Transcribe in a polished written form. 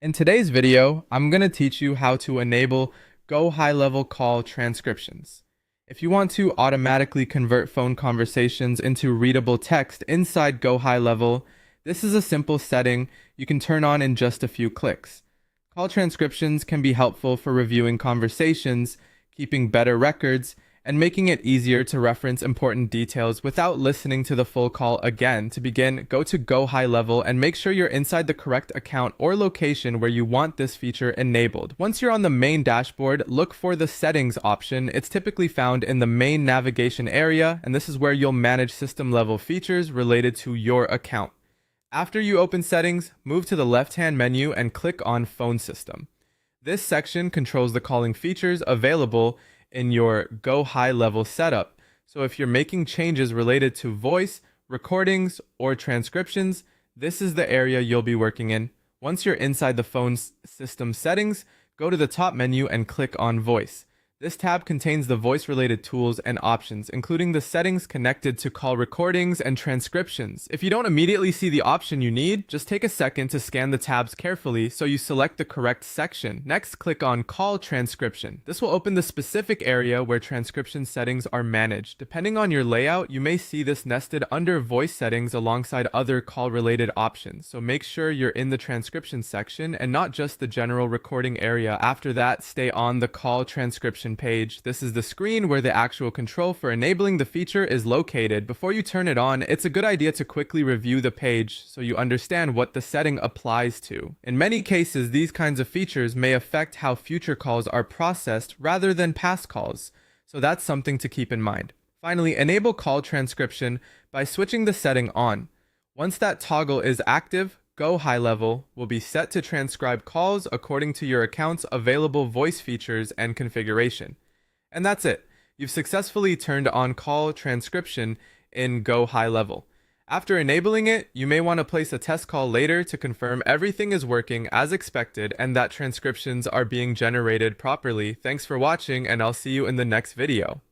In today's video, I'm going to teach you how to enable Gohighlevel call transcriptions. If you want to automatically convert phone conversations into readable text inside Gohighlevel, this is a simple setting you can turn on in just a few clicks. Call transcriptions can be helpful for reviewing conversations, keeping better records, and making it easier to reference important details without listening to the full call again. To begin, go to Gohighlevel and make sure you're inside the correct account or location where you want this feature enabled. Once you're on the main dashboard, look for the settings option. It's typically found in the main navigation area, and this is where you'll manage system level features related to your account. After you open settings, move to the left-hand menu and click on phone system. This section controls the calling features available in your Gohighlevel setup. So if you're making changes related to voice, recordings, or transcriptions, this is the area you'll be working in. Once you're inside the phone system settings, go to the top menu and click on voice. This tab contains the voice-related tools and options, including the settings connected to call recordings and transcriptions. If you don't immediately see the option you need, just take a second to scan the tabs carefully so you select the correct section. Next, click on Call Transcription. This will open the specific area where transcription settings are managed. Depending on your layout, you may see this nested under voice settings alongside other call-related options. So make sure you're in the transcription section and not just the general recording area. After that, stay on the Call Transcription page. This is the screen where the actual control for enabling the feature is located. Before you turn it on, it's a good idea to quickly review the page so you understand what the setting applies to. In many cases, these kinds of features may affect how future calls are processed rather than past calls, so that's something to keep in mind. Finally, enable call transcription by switching the setting on. Once that toggle is active, Gohighlevel will be set to transcribe calls according to your account's available voice features and configuration. And that's it. You've successfully turned on call transcription in Gohighlevel. After enabling it, you may want to place a test call later to confirm everything is working as expected and that transcriptions are being generated properly. Thanks for watching, and I'll see you in the next video.